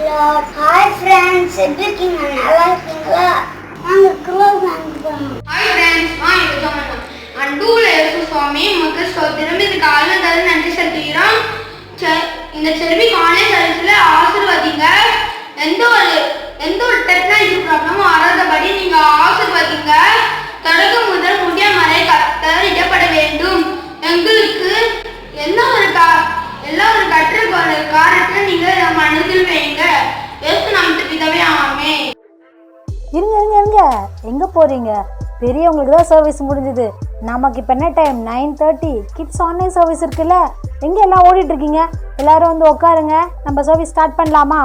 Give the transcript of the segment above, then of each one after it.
Lord. Hi friends, எப்படி இருக்கீங்க? நல்லா இருக்கீங்களா? நாங்க க்ளோஸ் ஆகிட்டோம். Hi friends, நான் யுகமன். அன்புள்ள இயேசு சுவாமி உமக்கு ஸ்தோத்திரம். இதுக்கு ஆளுநர் நன்றி செலுத்துகிறோம். இந்த செல்வி காலேஜ் சர்வீஸ்ல ஆசீர்வதிங்க. எந்த ஒரு டெக்னாலஜி ப்ராப்ளமும் வராதபடி நீங்க ஆசீர்வதிங்க. தொடக்கம் முதல் முடிய வரை கர்த்தர் இடப்பட வேண்டும். எங்களுக்கு எல்லா ஒரு கற்றுக்கொள்ள காரணத்தை நீங்க மனதில் வைங்க. இயேசு நாமத்தில் பிதாவே ஆமென். இருங்க எங்க போறீங்க? பெரியவங்களுக்கு தான் சர்வீஸ் முடிஞ்சது. நமக்கு இப்போ என்ன டைம்? 9:30. கிட்ஸ் ஆன்லைன் சர்வீஸ் இருக்குல்ல, எங்கே எல்லாம் ஓடிட்டு இருக்கீங்க? எல்லாரும் வந்து உட்காருங்க, நம்ம சர்வீஸ் ஸ்டார்ட் பண்ணலாமா?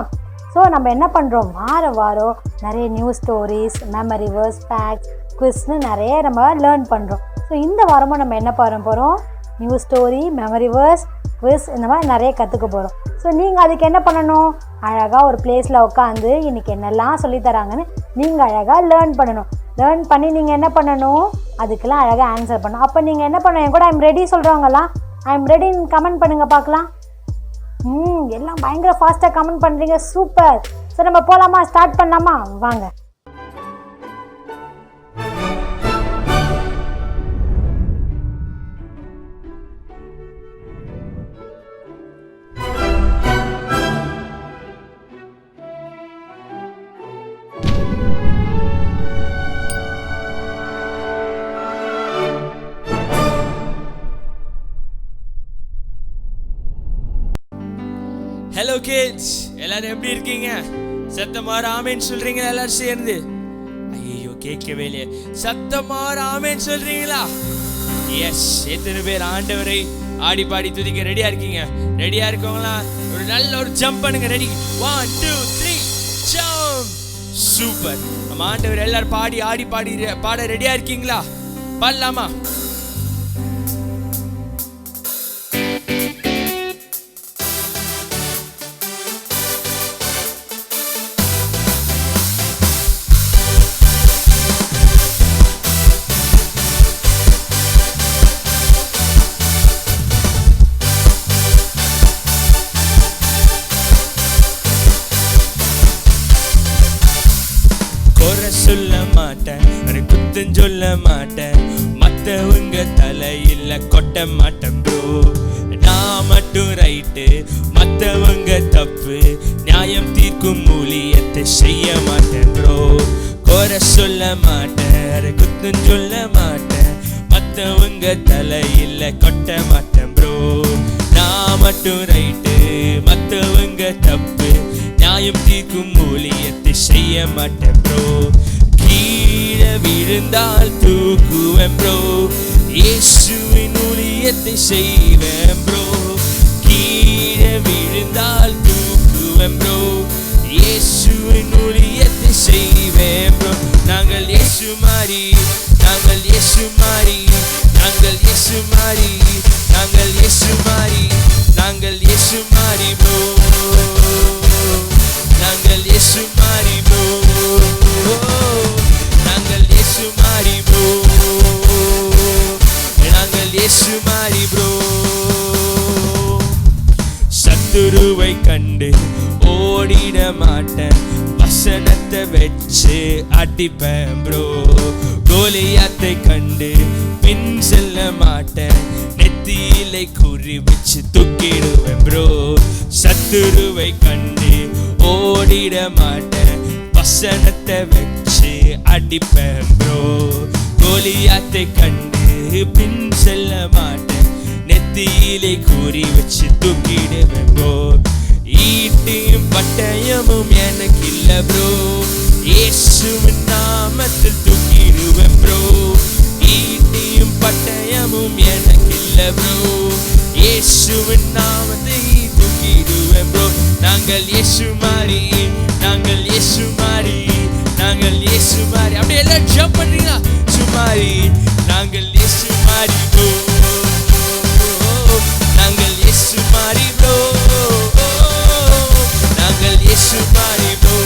ஸோ நம்ம என்ன பண்ணுறோம், வாரம் நிறைய news stories, memory verse, facts, குவிஸ்னு நிறைய நம்ம லேர்ன் பண்ணுறோம். ஸோ இந்த வாரமும் நம்ம என்ன பண்ண போகிறோம்? News story, memory verse, quiz இந்த மாதிரி நிறைய கற்றுக்க போகிறோம். ஸோ நீங்கள் அதுக்கு என்ன பண்ணணும்? அழகாக ஒரு பிளேஸில் உட்காந்து இன்றைக்கி என்னெல்லாம் சொல்லித்தராங்கன்னு நீங்கள் அழகாக லேர்ன் பண்ணணும். லேர்ன் பண்ணி நீங்கள் என்ன பண்ணணும்? அதுக்கெல்லாம் அழகாக ஆன்சர் பண்ணணும். அப்போ நீங்கள் என்ன பண்ணணும்? என் கூட ஐம் ரெடி சொல்கிறவங்களாம் ஐம் ரெடின்னு கமெண்ட் பண்ணுங்கள் பார்க்கலாம். எல்லாம் பயங்கர ஃபாஸ்ட்டாக கமெண்ட் பண்ணுறீங்க, சூப்பர். ஸோ நம்ம போகலாமா? ஸ்டார்ட் பண்ணலாமா? வாங்க. ஹலோ கிட்ஸ், எல்லாரும் எப்படி இருக்கீங்க? சத்தமாற ஆமேன்னு சொல்றீங்களா? எல்லாரும் சேர்ந்து. ஐயோ கேட்கவே இல்லையே. சத்தமாற ஆமேன்னு சொல்றீங்களா? எஸ். எத்தனை பேர் ஆண்டவரை ஆடி பாடி துதிக்க ரெடியா இருக்கீங்க? ரெடியா இருக்கவங்களா ஒரு நல்ல ஒரு ஜம்ப் பண்ணுங்க. ரெடி? 1 2 3 ஜம்ப். சூப்பர். நம்ம ஆண்டவர் எல்லாரும் பாடி ஆடி பாட ரெடியா இருக்கீங்களா? பாடலாமா? சொல்ல மாட்டேன், குத்தம் சொல்ல மாட்டேன், மத்தவங்க தலையில கொட்ட மாட்டேன் ப்ரோ. நான் மட்டும் ரைட்டு, மத்தவங்க தப்பு, நியாயம் தீர்க்கும் ஊழியத்தை செய்ய மாட்டேன் ப்ரோ. குறை சொல்ல மாட்டேன், குத்தம் சொல்ல மாட்டேன், மத்தவங்க தலையில கொட்ட மாட்டேன் ப்ரோ. நான் மட்டும் ரைட்டு, மத்தவங்க தப்பு, நியாயம் தீர்க்கும் ஊழியத்தை செய்ய மாட்டேன் ப்ரோ. கீழே விழுந்தால் தூக்குவேன் ப்ரோ, இயேசுவின் ஊழியத்தை செய்வேன் ப்ரோ. கீழே விழுந்தால் தூக்குவேன் ப்ரோ, இயேசுவின் ஊழியத்தை செய்வேன் ப்ரோ. நாங்கள் இயேசு மாறி, நாங்கள் இயேசு மாறி, நாங்கள் இயேசு மாறி, நாங்கள் இயேசு மாறி, நாங்கள் இயேசு மாறி ப்ரோ. நாங்கள் இயேசு மாறி ப்ரோ, நாங்கள் இயேசு மாறி ப்ரோ, நாங்கள் இயேசு மாறி ப்ரோ. சத்துருவை கண்டு ஓடிட மாட்டேன், வசனத்தை வச்சு அடிப்பேன் ப்ரோ. கோலியாத்தை கண்டு பின் செல்ல மாட்டேன், நெத்தியிலை குறி வச்சு தூக்கிடுவேன் ப்ரோ. சத்துருவை கண்டு ஓடிட மாட்டேன், வசனத்தை வச்சு அடிப்பேன் ப்ரோ. கோலியாத்தை கண்டு பின் செல்ல மாட்டேன், நெத்தியிலே குறி வச்சு தூக்கிடுவேன் ப்ரோ. ஈட்டியும் பட்டயமும் எனக்கு இல்ல ப்ரோ, இயேசுவின் நாமத்தில் தூக்கிடுவேன் ப்ரோ. ஈட்டியும் பட்டயமும் எனக்கு இல்ல ப்ரோ, இயேசுவின் நாமத்தை தூக்கிடுவேன் ப்ரோ. நாங்கள் இயேசு மாறி, நாங்கள் இயேசு மாறி, நாங்கள் இயேசு மாறி. அப்படியே எல்லாம் ஜம்ப் பண்றீங்களா? சுமாரி. நாங்கள் இயேசு மாறி ப்ரோ, நாங்கள் இயேசு மாறி ப்ரோ, நாங்கள் இயேசு மாறி ப்ரோ,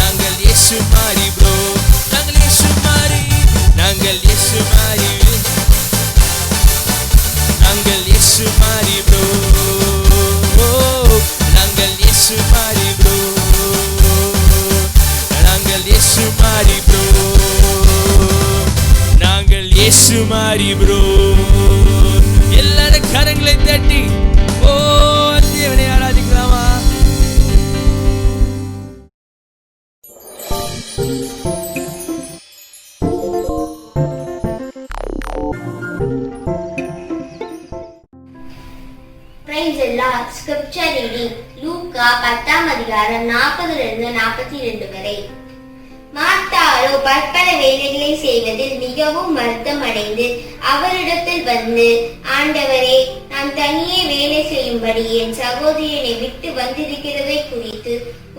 நாங்கள் இயேசு மாறி ப்ரோ, நாங்கள் இயேசு மாறி, நாங்கள் இயேசு மாறி, நாங்கள் இயேசு மாறி ப்ரோ, நாங்கள் மாறி ப்ரோ. எல்லாரும் கரங்களை தட்டி ஓ தேவனை ஆராதிக்கலாமா? Praise the Lord. Scripture reading லூக்கா 10ஆம் அதிகாரம் 40 42 வரை. மார்த்தாளோ பற்பல வேலைகளை செய்வதில் மிகவும் வருத்தமடைந்து அவரிடத்தில் வந்து, ஆண்டவரே, நான் தனியே வேலை செய்யும்படி என் சகோதரியனை விட்டு வந்திருக்கிறதை குறித்து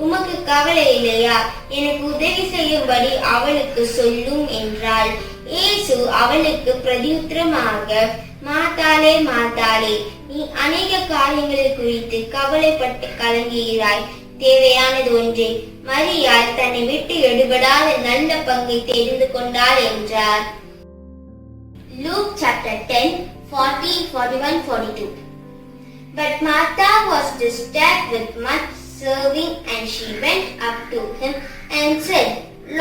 உமக்கு கவலை இல்லையா? எனக்கு உதவி செய்யும்படி அவளுக்கு சொல்லும் என்றாள். இயேசு அவளுக்கு பிரதியுத்தரமாக, மார்த்தாளே மார்த்தாளே, நீ அநேக காரியங்களை குறித்து கவலைப்பட்டு கலங்குகிறாய். தேவையானது ஒன்றே. மரியாள் தன்னை விட்டு எடுபடாத நல்ல பங்கை தெரிந்து கொண்டாள் என்றார். Luke chapter 10, 40, 41, 42. But Martha was distracted with much serving, and she went up to him and said,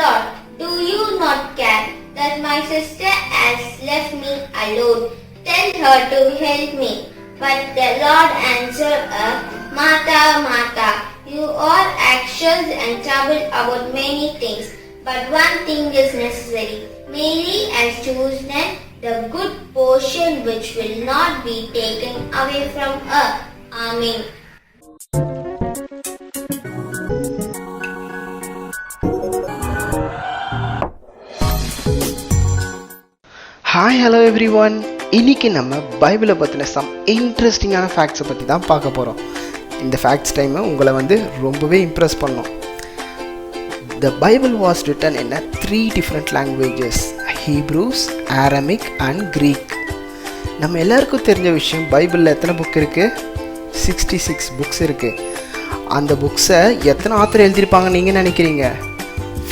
Lord, do you not care that my sister has left me alone? Tell her to help me. But the Lord answered her, Martha, Martha, you are anxious and troubled about many things, but one thing is necessary. Mary has chosen the good portion which will not be taken away from her. Amen. Hi hello every one. இன்னைக்கு நம்ம பைபிளை பற்றின some இன்ட்ரெஸ்டிங்கான ஃபேக்ட்ஸை பற்றி தான் பார்க்க போகிறோம். இந்த ஃபேக்ட்ஸ் டைமை உங்களை ரொம்பவே இம்ப்ரெஸ் பண்ணோம். The Bible was written in 3 different languages: Hebrews, Aramaic and Greek. நம்ம எல்லாருக்கும் தெரிஞ்ச விஷயம், பைபிளில் எத்தனை புக் இருக்குது? 66 புக்ஸ் இருக்குது. அந்த புக்ஸை எத்தனை ஆத்தர் எழுதியிருப்பாங்க நீங்கள் நினைக்கிறீங்க?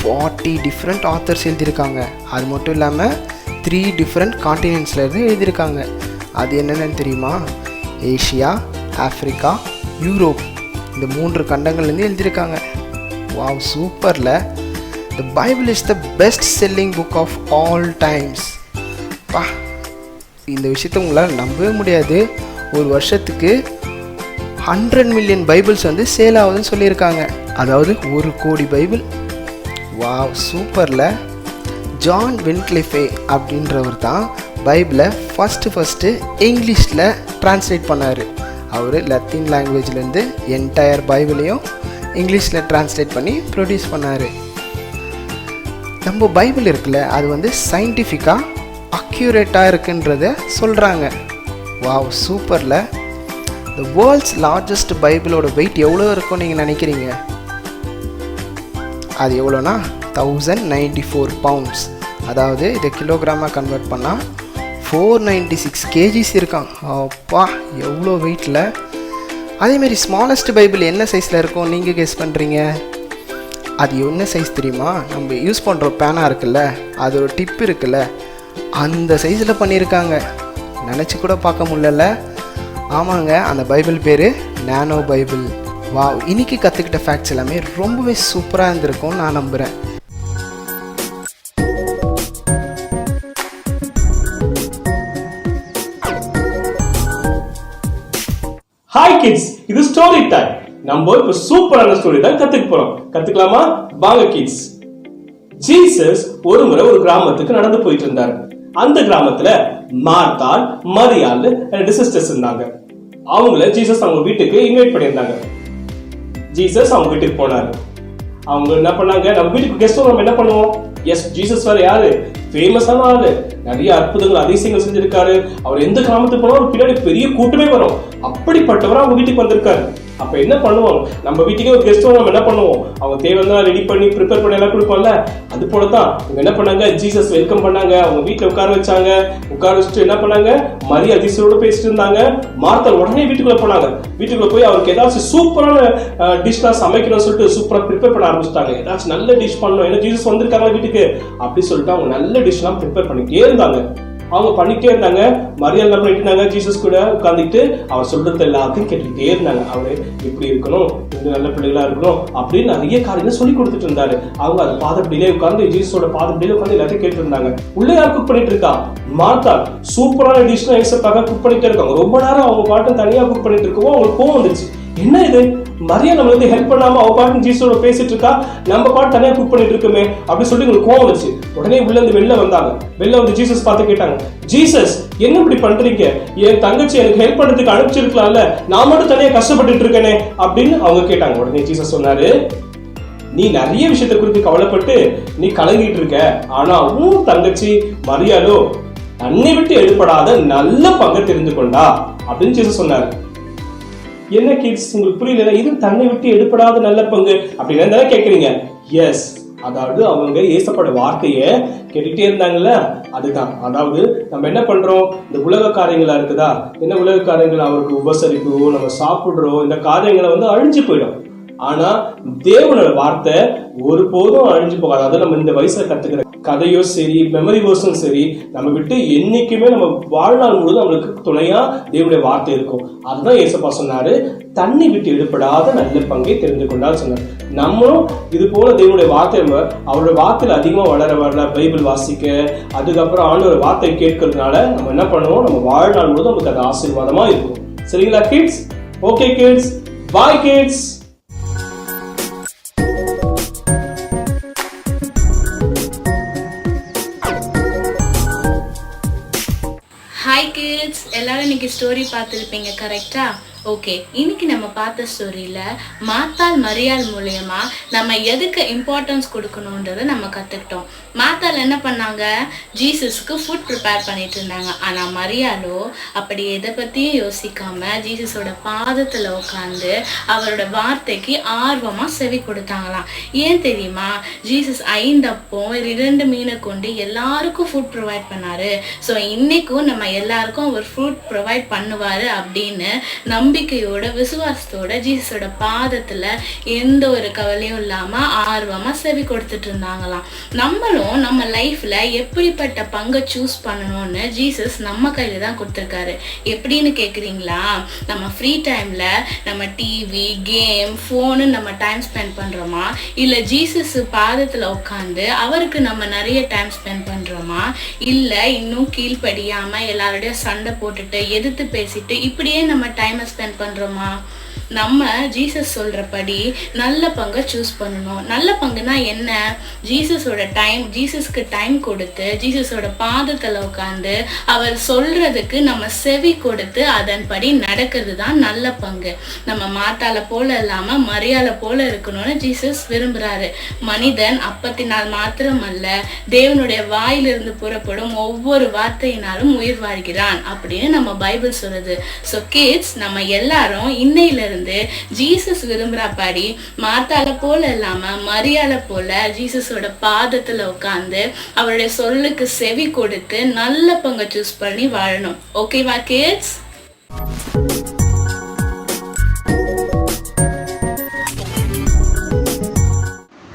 40 different authors எழுதியிருக்காங்க. அது மட்டும் இல்லாமல் 3 different continentsல இருந்து எழுதியிருக்காங்க. அது என்னென்னு தெரியுமா? ஏஷியா, ஆஃப்ரிக்கா, யூரோப், இந்த 3 கண்டங்கள்லேருந்து எழுதியிருக்காங்க. வாவ், சூப்பரில். The Bible is the best selling book of all times. பா, இந்த விஷயத்தை உங்களால் நம்பவே முடியாது. ஒரு வருஷத்துக்கு 100 மில்லியன் பைபிள்ஸ் சேல் ஆகுதுன்னு சொல்லியிருக்காங்க. அதாவது 1 கோடி பைபிள். வாவ், சூப்பரில். ஜான் வின்க்ளிஃபே அப்படின்றவர் தான் பைபிளை ஃபஸ்ட்டு இங்கிலீஷில் ட்ரான்ஸ்லேட் பண்ணார். அவர் லத்தீன் லாங்குவேஜ்லேருந்து என்டையர் பைபிளையும் இங்கிலீஷில் ட்ரான்ஸ்லேட் பண்ணி ப்ரொடியூஸ் பண்ணார். நம்ம பைபிள் இருக்குல்ல, அது சயின்டிஃபிக்காக அக்யூரேட்டாக இருக்குன்றத சொல்கிறாங்க. வாவ், சூப்பரில். த வேர்ல்ட்ஸ் லார்ஜஸ்ட் பைபிளோட வெயிட் எவ்வளோ இருக்கும்னு நீங்கள் நினைக்கிறீங்க? அது எவ்வளோனா 1094 pounds. அதாவது இதை கிலோகிராமாக கன்வெர்ட் பண்ணால் 496 kgs இருக்கான். அப்பா, எவ்வளோ வெயிட்டில். அதேமாரி ஸ்மாலஸ்ட் பைபிள் என்ன சைஸில் இருக்கும் நீங்கள் கெஸ் பண்ணுறீங்க? அது என்ன சைஸ் தெரியுமா? நம்ம யூஸ் பண்ணுற பேனா இருக்குல்ல, அது ஒரு டிப் இருக்குல்ல, அந்த சைஸில் பண்ணியிருக்காங்க. நினச்சி கூட பார்க்க முடியல. ஆமாங்க, அந்த பைபிள் பேர் நானோ பைபிள். வா, இன்னைக்கு கற்றுக்கிட்ட ஃபேக்ட்ஸ் எல்லாமே ரொம்பவே சூப்பராக இருந்திருக்கும்னு நான் நம்புகிறேன். ஹாய் கிட்ஸ், இது ஸ்டோரி டைம். நம்ம இப்ப சூப்பரான ஸ்டோரி தான் கத்துக்க போறோம். கத்துக்கலாமா? வாங்க கிட்ஸ். ஜீசஸ் ஒரு முறை ஒரு கிராமத்துக்கு நடந்து போயிட்டு இருந்தாரு. அந்த கிராமத்துல மார்த்தாள், மரியாள் 2 சிஸ்டர்ஸ் இருந்தாங்க. அவங்கள ஜீசஸ் அவங்க வீட்டுக்கு இன்வைட் பண்ணியிருந்தாங்க. ஜீசஸ் அவங்க வீட்டுக்கு போனாரு. அவங்க என்ன பண்ணாங்க? நம்ம வீட்டுக்கு கெஸ்ட் நம்ம என்ன பண்ணுவோம்? எஸ், ஜீசஸ் வேற யாரு? ஃபேமஸான ஆளு. நிறைய அற்புதங்கள், அதிசயங்கள் செஞ்சிருக்காரு. அவர் எந்த கிராமத்துக்கு போனா பின்னாடி பெரிய கூட்டமே வரும். அப்படிப்பட்டவர் அவங்க வீட்டுக்கு வந்திருக்காரு. அப்ப என்ன பண்ணுவோம்? நம்ம வீட்டுக்கே ஒரு கெஸ்ட் நம்ம என்ன பண்ணுவோம்? அவங்க தேவைதான் ரெடி பண்ணி ப்ரிப்பேர் பண்ணி எல்லாம் கொடுப்போம்ல. அது போலதான் இவங்க என்ன பண்ணாங்க? ஜீசஸ் வெல்கம் பண்ணாங்க. அவங்க வீட்டுல உட்கார வச்சாங்க. உட்கார வச்சுட்டு என்ன பண்ணாங்க? மரியா ஜீசஸோட பேசிட்டு இருந்தாங்க. மார்த்தா உடனே வீட்டுக்குள்ள போனாங்க. வீட்டுக்குள்ள போய் அவருக்கு ஏதாச்சும் சூப்பரான டிஷ்லாம் சமைக்கணும்னு சொல்லிட்டு சூப்பரா ப்ரிப்பேர் பண்ண ஆரம்பிச்சிட்டாங்க. ஏதாச்சும் நல்ல டிஷ் பண்ணணும், ஏன்னா ஜீசஸ் வந்திருக்காங்க வீட்டுக்கு அப்படி சொல்லிட்டு அவங்க நல்ல டிஷ்லாம் ப்ரிப்பேர் பண்ணிட்டே இருந்தாங்க. அவங்க பண்ணிட்டே இருந்தாங்க. மரியாள் என்ன பண்ணிட்டு இருந்தாங்க, ஜீசஸ் கூட உட்கார்ந்துட்டு அவர் சொல்றது எல்லாத்தையும் கேட்டுக்கிட்டே இருந்தாங்க. அவரு இப்படி இருக்கணும், இந்த நல்ல பிள்ளைகளா இருக்கணும் அப்படின்னு நிறைய காரியங்களை சொல்லி கொடுத்துட்டு இருந்தாரு. அவங்க அது பாதப்படியிலே உட்கார்ந்து ஜீசஸோட பாதப்படியிலே உட்கார்ந்து எல்லாத்தையும் கேட்டு இருந்தாங்க. உள்ள யார் குக் பண்ணிட்டு இருக்கா? மார்த்தா. சூப்பரான டிஷ்லாம் ஏசப்பாக குக் பண்ணிட்டே இருக்காங்க. ரொம்ப நேரம் அவங்க பாட்டு தனியா குக் பண்ணிட்டு இருக்கவும் அவங்களுக்கு கோவம் வந்துச்சு. என்ன இது, மரியா நம்ம வந்து ஹெல்ப் பண்ணாம அவ பாட்டு ஜீசஸோட பேசிட்டு இருக்கா, நம்ம பாட்டு தனியா குக் பண்ணிட்டு இருக்கோமே அப்படின்னு சொல்லி உங்களுக்கு கோவம் வந்துச்சு. உடனே உள்ள இருந்து வெளில வந்தாங்க. வெளில வந்து ஜீசஸ் பார்த்து கேட்டாங்க, ஜீசஸ் என்ன இப்படி பண்றீங்க? என் தங்கச்சி எனக்கு ஹெல்ப் பண்றதுக்கு அனுப்பிச்சிருக்கலாம்ல, நான் மட்டும் தனியா கஷ்டப்பட்டுட்டு இருக்கேனே அப்படின்னு அவங்க கேட்டாங்க. உடனே ஜீசஸ் சொன்னாரு, நீ நிறைய விஷயத்தை குறித்து கவலைப்பட்டு நீ கலங்கிட்டு இருக்க, ஆனா உன் தங்கச்சி மரியாளோ தன்னை விட்டு எடுபடாத நல்ல பங்கை தெரிந்து கொண்டா அப்படின்னு ஜீசஸ் சொன்னாரு. என்ன கிட்ஸ், உங்களுக்கு புரியல? இது தன்னை விட்டு எடுபடாத நல்ல பங்கு அப்படின்னு தானே கேக்குறீங்க? எஸ், அதாவது அவங்க ஏசப்பட வார்த்தைய கேட்டுட்டே இருந்தாங்கல்ல, அதுதான். அதாவது நம்ம என்ன பண்றோம், இந்த உலக காரியங்களா இருக்குதா, என்ன உலக காரியங்கள், அவருக்கு உபசரிப்பு, நம்ம சாப்பிடுறோம், இந்த காரியங்களை வந்து அழிஞ்சு போயிடும். ஆனா தேவனோட வார்த்தை ஒருபோதும் அழிஞ்சு போகாது. அதை நம்ம இந்த வயசுல கத்துக்கிற கதையோ சரி, மெமரி வேர்ஸும் சரி, நம்ம விட்டு என்னைக்குமே நம்ம வாழ்நாள் முழுவதும் நம்மளுக்கு துணையா தேவனுடைய வார்த்தை இருக்கும். அதுதான் ஏசப்பா சொன்னாரு, தண்ணி விட்டு எடுப்படாத நல்ல பங்கை தெரிந்து கொண்டால் சொன்னார். நம்மளும் இது போல தேவனுடைய வார்த்தை, அவருடைய வார்த்தையில அதிகமா வளர பைபிள் வாசிக்க, அதுக்கப்புறம் ஆண்டோட வார்த்தை கேட்கறதுனால நம்ம என்ன பண்ணுவோம், நம்ம வாழ்நாள் முழுவதும் நமக்கு அது ஆசீர்வாதமா இருக்கும். சரிங்களா கிட்ஸ்? ஓகே கிட்ஸ், பாய் கிட்ஸ். ஹாய் கிட்ஸ், எல்லாரும் இன்னைக்கு ஸ்டோரி பார்த்துருப்பீங்க, கரெக்டா? ஓகே, இன்னைக்கு நம்ம பார்த்த ஸ்டோரியில மார்த்தாள் மரியாள் மூலமா நம்ம எதுக்கு இம்பார்ட்டன்ஸ் கொடுக்கணுன்றதை நம்ம கற்றுக்கிட்டோம். மார்த்தாள் என்ன பண்ணாங்க, ஜீசஸ்க்கு ஃபுட் ப்ரிப்பேர் பண்ணிட்டு இருந்தாங்க. ஆனால் மரியாளோ அப்படி எதை பற்றியும் யோசிக்காம ஜீசஸோட பாதத்தில் உட்காந்து அவரோட வார்த்தைக்கு ஆர்வமாக செவி கொடுத்தாங்களாம். ஏன் தெரியுமா? ஜீசஸ் 5 அப்பம் 2 மீனை கொண்டு எல்லாருக்கும் ஃபுட் ப்ரொவைட் பண்ணாரு. ஸோ இன்னைக்கும் நம்ம எல்லாருக்கும் அவர் ஃபுட் ப்ரொவைட் பண்ணுவார் அப்படின்னு நம்பிக்கையோட விசுவாசத்தோட ஜீசஸோட பாதத்துல எந்த ஒரு கவலையும் இல்லாம ஆர்வமா செவி கொடுத்துட்டு இருந்தாங்களாம். நம்மளும் நம்ம லைஃப்ல எப்படிப்பட்ட பங்கை சூஸ் பண்ணணும்னு ஜீசஸ் நம்ம கையில தான் கொடுத்துருக்காரு. எப்படின்னு கேக்குறீங்களா? நம்ம ஃப்ரீ டைம்ல நம்ம டிவி, கேம், போனு நம்ம டைம் ஸ்பெண்ட் பண்றோமா, இல்ல ஜீசஸ் பாதத்துல உட்காந்து அவருக்கு நம்ம நிறைய டைம் ஸ்பெண்ட் பண்றோமா, இல்ல இன்னும் கீழ்படியாம எல்லாரோடய சண்டை போட்டுட்டு எதிர்த்து பேசிட்டு இப்படியே நம்ம டைம் ஸ்பெண்ட் பண்றோமா? நம்ம ஜீசஸ் சொல்றபடி நல்ல பங்கை சூஸ் பண்ணணும். நல்ல பங்குனா என்ன? ஜீசஸ்க்கு டைம் கொடுத்து ஜீசஸோட பாதத்துல உட்காந்து அவர் சொல்றதுக்கு நம்ம செவி கொடுத்து அதன்படி நடக்கிறது தான் நல்ல பங்கு. நம்ம மார்த்தாளை போல இல்லாம மரியாளை போல இருக்கணும்னு ஜீசஸ் விரும்புறாரு. மனிதன் அப்பத்தினால் மாத்திரமல்ல, தேவனுடைய வாயிலிருந்து புறப்படும் ஒவ்வொரு வார்த்தையினாலும் உயிர் வாழ்கிறான் அப்படின்னு நம்ம பைபிள் சொல்லுது. ஸோ கிட்ஸ், நம்ம எல்லாரும் இன்னையில இருந்து ஜீசஸ் விரும்புறபடி மார்த்தாளை போல இல்லாம மரியாளை போல ஜீசஸோட பாதத்துல உட்கார்ந்து அவருடைய சொல்லுக்கு செவி கொடுத்து நல்ல பங்கை சூஸ் பண்ணி வாழணும். ஓகேவா கிட்ஸ்?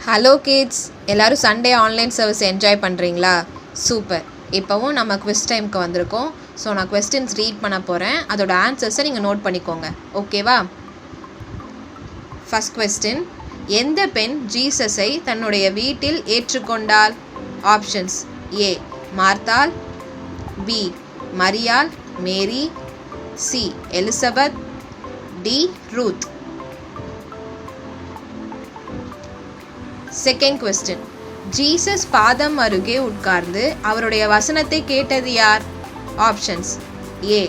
ஹலோ கிட்ஸ், எல்லோரும் சண்டே ஆன்லைன் சர்வீஸ் என்ஜாய் பண்ணுறீங்களா? சூப்பர். இப்போவும் நம்ம குவிஸ் டைமுக்கு வந்திருக்கோம். ஸோ நான் கொஸ்டின்ஸ் ரீட் பண்ண போகிறேன், அதோட ஆன்சர்ஸை நீங்கள் நோட் பண்ணிக்கோங்க. ஓகேவா? ஃபர்ஸ்ட் கொஸ்டின், எந்த பெண் ஜீசஸை தன்னுடைய வீட்டில் ஏற்றுக்கொண்டாள்? ஆப்ஷன்ஸ்: ஏ மார்த்தாள், பி மரியாள் Mary, C Elizabeth, D Ruth. Second question, Jesus பாதம் அருகே உட்கார்ந்து அவருடைய வசனத்தை கேட்டது யார்? ஆப்ஷன்ஸ்: ஏ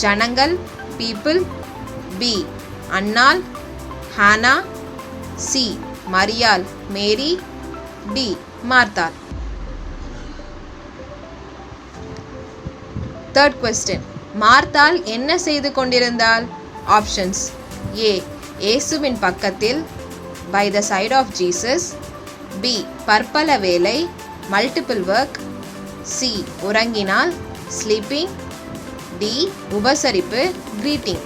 ஜனங்கள் பீப்புள், பி அன்னாள் ஹானா, சி மரியாள் மேரி, டி மார்த்தாள். தேர்ட் கொஸ்டின், மார்த்தாள் என்ன செய்து கொண்டிருந்தாள்? ஆப்ஷன்ஸ்: ஏ இயேசுவின் பக்கத்தில், by the side of Jesus, B பற்பல வேலை மல்டிபிள் ஒர்க், சி உறங்கினாள் ஸ்லீப்பிங், டி உபசரிப்பு கிரீட்டிங்.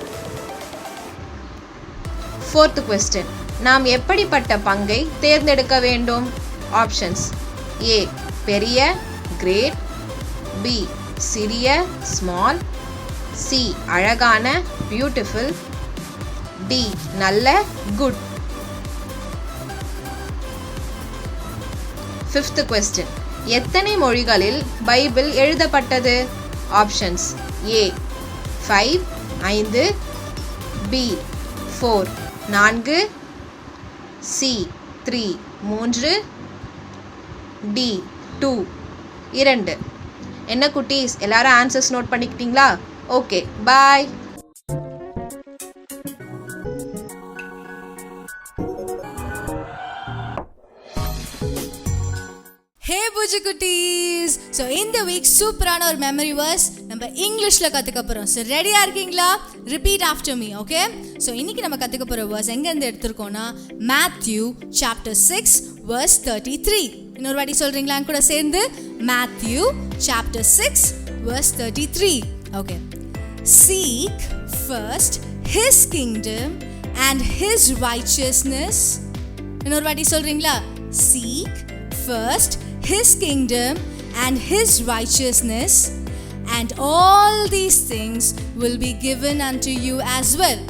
ஃபோர்த் கொஸ்டின், நாம் எப்படிப்பட்ட பங்கை தேர்ந்தெடுக்க வேண்டும்? ஆப்ஷன்ஸ்: ஏ பெரிய கிரேட், பி சிறிய ஸ்மால், சி அழகான பியூட்டிஃபுல், டி நல்ல குட். 5th question. எத்தனை மொழிகளில் பைபிள் எழுதப்பட்டது? Options A 5 5, B 4 4, C 3 3, D 2 2. என்ன குட்டீஸ், எல்லாரும் ஆன்சர்ஸ் நோட் பண்ணிக்கிட்டீங்களா? ஓகே, பாய். ஹே பூஜி குட்டீஸ், ஸோ இந்த வீக் சூப்பரான ஒரு மெமரி வேர்ஸ் நம்ம இங்கிலீஷில் கற்றுக்க போகிறோம். ஸோ ரெடியாக இருக்கீங்களா? Repeat after me, okay? So இன்றைக்கி நம்ம கற்றுக்க போகிற வேர்ஸ் எங்கேருந்து எடுத்திருக்கோன்னா மேத்யூ சாப்டர் 6 verse 33. இன்னொரு வாட்டி சொல்கிறீங்களா கூட சேர்ந்து? Matthew chapter 6 verse 33. Okay. Seek first his kingdom and his righteousness. இன்னொரு வாட்டி சொல்கிறீங்களா? Seek first his kingdom and his righteousness, and all these things will be given unto you as well.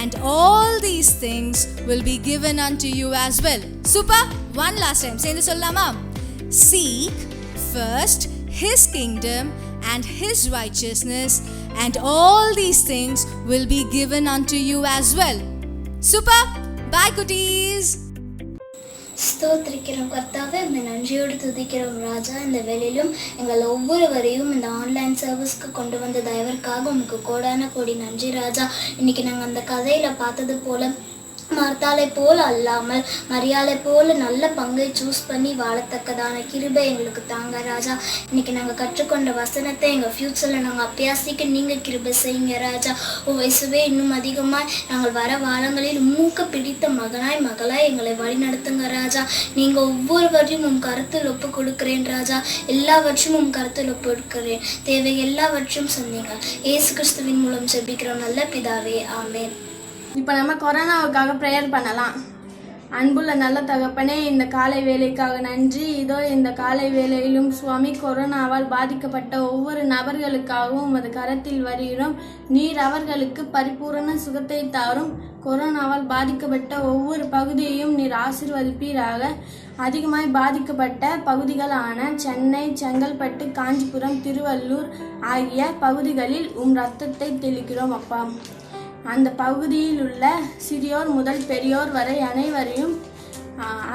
And all these things will be given unto you as well. Super. One last time. Say this sollama. Seek first his kingdom and his righteousness, and all these things will be given unto you as well. Super. Bye cuties. ஸ்தோத்திரிக்கிறோம் கர்த்தாவே, இந்த நன்றியோடு துதிக்கிறோம் ராஜா. இந்த வேளையிலும் எங்கள் ஒவ்வொருவரையும் இந்த ஆன்லைன் சர்வீஸ்க்கு கொண்டு வந்த தயவிற்காக உங்களுக்கு கோடான கோடி நன்றி ராஜா. இன்னைக்கு நாங்கள் அந்த கதையில் பார்த்தது போல மார்த்தாளை போல் அல்லாமல் மரியாதை போல நல்ல பங்கை சூஸ் பண்ணி வாழத்தக்கதான கிருபை எங்களுக்கு தாங்க ராஜா. இன்னைக்கு நாங்கள் கற்றுக்கொண்ட வசனத்தை எங்கள் ஃப்யூச்சரில் நாங்கள் அபியாசிக்க நீங்கள் கிருபை செய்யுங்க ராஜா. வயசுவே இன்னும் அதிகமாக நாங்கள் வர வாரங்களில் மூக்க பிடித்த மகனாய் மகளாய் எங்களை வழி நடத்துங்க ராஜா. நீங்கள் ஒவ்வொருவரையும் உன் கருத்தில் ஒப்பு கொடுக்கிறேன் ராஜா. எல்லாவற்றையும் உன் கருத்தில் ஒப்பு கொடுக்கிறேன். தேவை எல்லாவற்றையும் சொன்னீங்க. இயேசு கிறிஸ்துவின் மூலம் ஜெபிக்கிறோம் நல்ல பிதாவே, ஆமென். இப்போ நம்ம கொரோனாவுக்காக ப்ரேயர் பண்ணலாம். அன்புள்ள நல்ல தகப்பனே, இந்த காலை வேலைக்காக நன்றி. இதோ இந்த காலை வேலையிலும் சுவாமி கொரோனாவால் பாதிக்கப்பட்ட ஒவ்வொரு நபர்களுக்காகவும் உமது கரத்தில் வருகிறோம். நீர் அவர்களுக்கு பரிபூரண சுகத்தை தாரும். கொரோனாவால் பாதிக்கப்பட்ட ஒவ்வொரு பகுதியையும் நீர் ஆசீர்வதிப்பீராக. அதிகமாய் பாதிக்கப்பட்ட பகுதிகளான சென்னை, செங்கல்பட்டு, காஞ்சிபுரம், திருவள்ளூர் ஆகிய பகுதிகளில் இரத்தத்தை தெளிக்கிறோம் அப்பா. அந்த பகுதியில் உள்ள சிறியோர் முதல் பெரியோர் வரை அனைவரையும்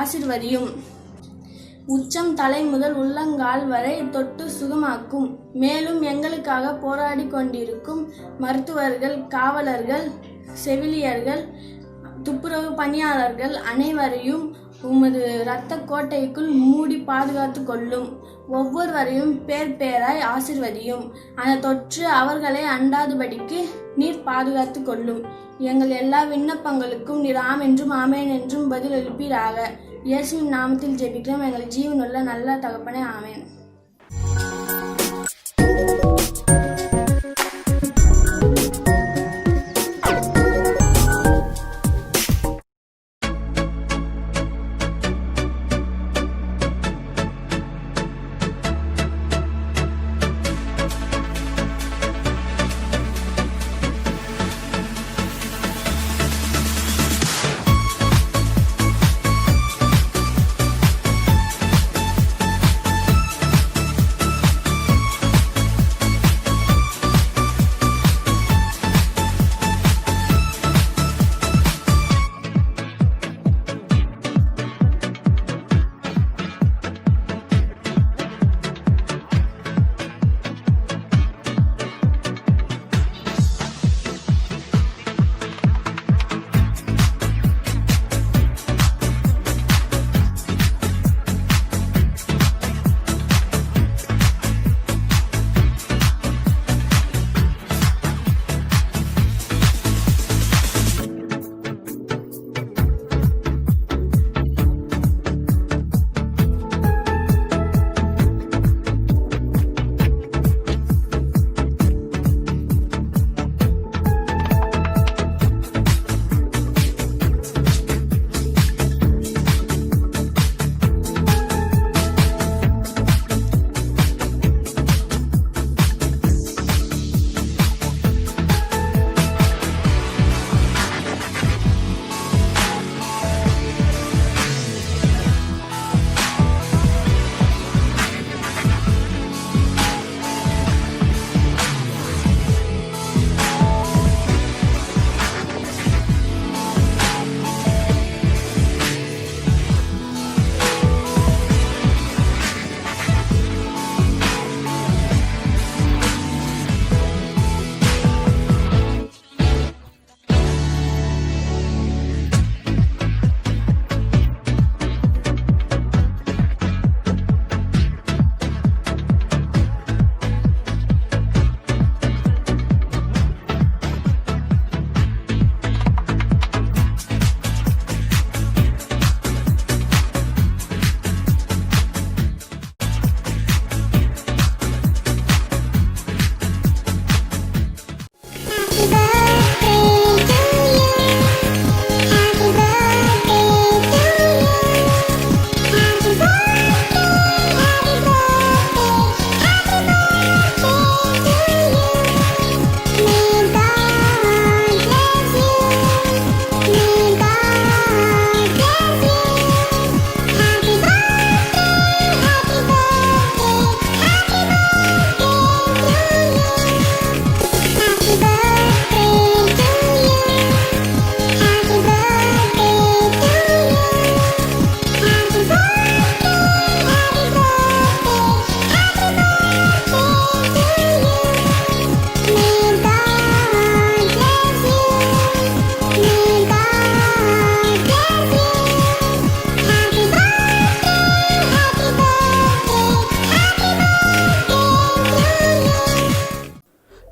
ஆசீர்வதியும். உச்சம் தலை முதல் உள்ளங்கால் வரை தொட்டு சுகமாக்கும். மேலும் எங்களுக்காக போராடி கொண்டிருக்கும் மருத்துவர்கள், காவலர்கள், செவிலியர்கள், துப்புரவு பணியாளர்கள் அனைவரையும் உமது இரத்த கோட்டைக்குள் மூடி பாதுகாத்து கொள்ளும். ஒவ்வொருவரையும் பேர் பேராய் ஆசீர்வதியும். அந்த தொற்று அவர்களை அண்டாதபடிக்கு நீர் பாதுகாத்து கொள்ளும். எங்கள் எல்லா விண்ணப்பங்களுக்கும் நீர் ஆம் என்றும் ஆமேன் என்றும் பதில் எழுப்பீராக. இயேசுவின் நாமத்தில் ஜெபிக்கிறோம் எங்கள் ஜீவனுள்ள நல்ல தகப்பனே, ஆமேன்.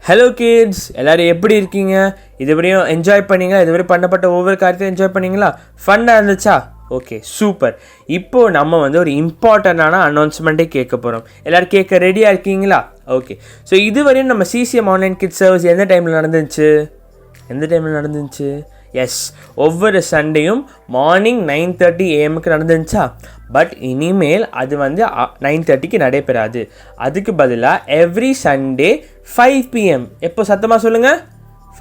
ஹலோ கிட்ஸ், எல்லோரும் எப்படி இருக்கீங்க? இதுவரையும் என்ஜாய் பண்ணீங்களா? இதுவரை பண்ணப்பட்ட ஒவ்வொரு காரியத்தையும் என்ஜாய் பண்ணீங்களா? ஃபன்னாக இருந்துச்சா? Okay, super. இப்போது நம்ம வந்து ஒரு இம்பார்ட்டண்ட்டான அனௌன்ஸ்மெண்ட்டே கேட்க போகிறோம். எல்லோரும் கேட்க ரெடியாக இருக்கீங்களா? ஓகே. ஸோ இதுவரையும் நம்ம CCM ஆன்லைன் கிட்ஸ் சர்வீஸ் எந்த டைமில் நடந்துச்சு? எஸ், ஒவ்வொரு சண்டேயும் மார்னிங் 9:30 AM நடந்துச்சா? பட் இனிமேல் அது வந்து 9:30 நடைபெறாது. அதுக்கு பதிலாக எவ்ரி சண்டே 5 PM. எப்போ சத்தமாக சொல்லுங்கள்?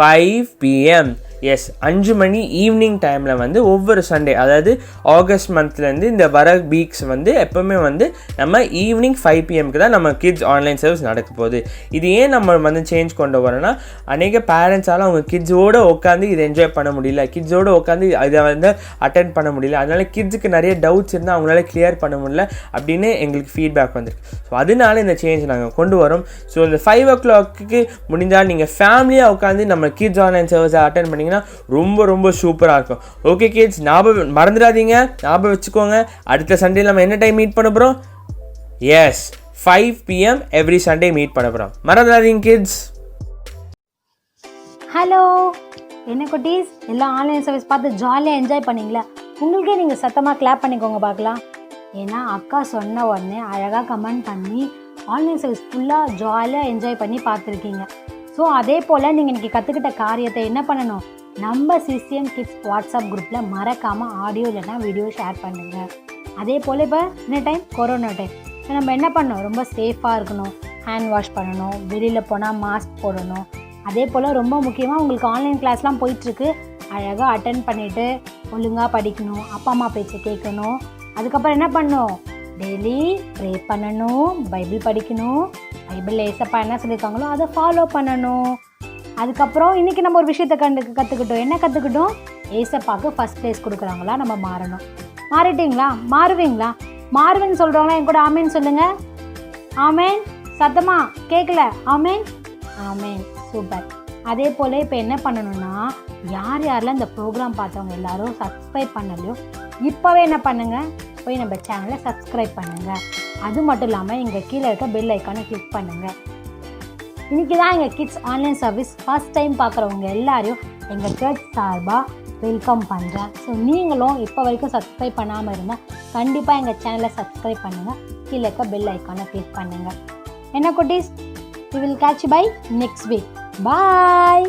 5 PM. எஸ், 5 மணி ஈவினிங் டைமில் வந்து ஒவ்வொரு சண்டே, அதாவது ஆகஸ்ட் மந்த்லேருந்து இந்த வர வீக்ஸ் வந்து எப்போவுமே வந்து நம்ம ஈவினிங் 5 PMக்கு தான் நம்ம கிட்ஸ் ஆன்லைன் சர்வீஸ் நடக்க போகுது. இது ஏன் நம்ம வந்து சேஞ்ச் கொண்டு வரோன்னா, அநேக பேரண்ட்ஸால் அவங்க கிட்ஸோடு உட்காந்து இதை என்ஜாய் பண்ண முடியல, கிட்ஸோடு உட்காந்து இதை வந்து அட்டென்ட் பண்ண முடியல, அதனால் கிட்ஸுக்கு நிறைய டவுட்ஸ் இருந்தால் அவங்களால கிளியர் பண்ண முடியல அப்படின்னு எங்களுக்கு ஃபீட்பேக் வந்திருக்கு. ஸோ அதனால இந்த சேஞ்ச் நாங்கள் கொண்டு வரோம். ஸோ இந்த 5 o'clock முடிஞ்சால் நீங்கள் ஃபேமிலியாக உட்காந்து நம்ம கிட்ஸ் ஆன்லைன் சர்வீஸை அட்டென்ட் பண்ணிங்கன்னா ரொம்ப ரொம்ப சூப்பராக இருக்கும். ஓகே கிட்ஸ், மறந்துடாதீங்க, ஞாபகம் வச்சுக்கோங்க. அடுத்த சண்டே நம்ம என்ன டைம் மீட் பண்ண போகிறோம்? Yes, 5 PM every Sunday meet பண்ண போகிறோம். மறந்துடாதீங்க கிட்ஸ். ஹலோ, என்ன குட்டீஸ், எல்லாம் ஆன்லைன் சர்வீஸ் பார்த்து ஜாலியாக என்ஜாய் பண்ணிங்களா? உங்களுக்கே நீங்கள் சத்தமாக கிளாப் பண்ணிக்கோங்க பார்க்கலாம். ஏன்னா அக்கா சொன்ன உடனே அழகாக கமெண்ட் பண்ணி ஆன்லைன் சர்வீஸ் ஃபுல்லாக ஜாலியாக என்ஜாய் பண்ணி பார்த்துருக்கீங்க. ஸோ அதே போல் நீங்கள் இன்றைக்கி கற்றுக்கிட்ட காரியத்தை என்ன பண்ணணும்? நம்ம CCM கிட்ஸ் வாட்ஸ்அப் குரூப்பில் மறக்காமல் ஆடியோ இல்லைன்னா வீடியோ ஷேர் பண்ணுங்கள். அதே போல் இப்போ என்ன டைம்? Corona time. இப்போ நம்ம என்ன பண்ணணும்? ரொம்ப சேஃபாக இருக்கணும், ஹேண்ட் வாஷ் பண்ணணும், வெளியில் போனால் மாஸ்க் போடணும். அதே போல் ரொம்ப முக்கியமாக உங்களுக்கு ஆன்லைன் கிளாஸ்லாம் போயிட்டுருக்கு, அழகாக அட்டென்ட் பண்ணிவிட்டு ஒழுங்காக படிக்கணும், அப்பா அம்மா பேச்சை கேட்கணும். அதுக்கப்புறம் என்ன பண்ணணும்? டெய்லி ப்ரே பண்ணணும், பைபிள் படிக்கணும், பைபிளில் ஏசப்பா என்ன சொல்லியிருக்காங்களோ அதை ஃபாலோ பண்ணணும். அதுக்கப்புறம் இன்றைக்கி நம்ம ஒரு விஷயத்தை கற்றுக்கிட்டோம். என்ன கற்றுக்கிட்டோம்? ஏசப்பாவுக்கு ஃபஸ்ட் ப்ளேஸ் கொடுக்குறாங்களா நம்ம மாறணும். மாறிட்டீங்களா? மாறுவீங்களா? மாறுவேன்னு சொல்கிறவங்களா என் கூட ஆமேன்னு சொல்லுங்கள். ஆமேன். சத்தமா கேட்கல. ஆமேன். ஆமேன். சூப்பர். அதே போல் இப்போ என்ன பண்ணணும்னா, யாரெல்லாம் இந்த ப்ரோக்ராம் பார்த்தவங்க எல்லாரும் சப்ஸ்கிரைப் பண்ணலையோ இப்போவே என்ன பண்ணுங்கள்? போய் நம்ம சேனலை சப்ஸ்கிரைப் பண்ணுங்கள். அது மட்டும் இல்லாமல் எங்கள் கீழே இருக்க பெல் ஐக்கானை கிளிக் பண்ணுங்கள். இன்றைக்கி தான் எங்கள் kids online service first time பார்க்குறவங்க எல்லாரையும் எங்கள் சர்ச் சார்பாக வெல்கம் பண்ணுறேன். ஸோ நீங்களும் இப்போ வரைக்கும் சப்ஸ்கிரைப் பண்ணாமல் இருந்தால் கண்டிப்பாக எங்கள் சேனலை சப்ஸ்கிரைப் பண்ணுங்கள், கீழே இருக்க பெல் ஐக்கானை கிளிக் பண்ணுங்கள். என்ன குட்டீஸ், we will catch you by next week. Bye.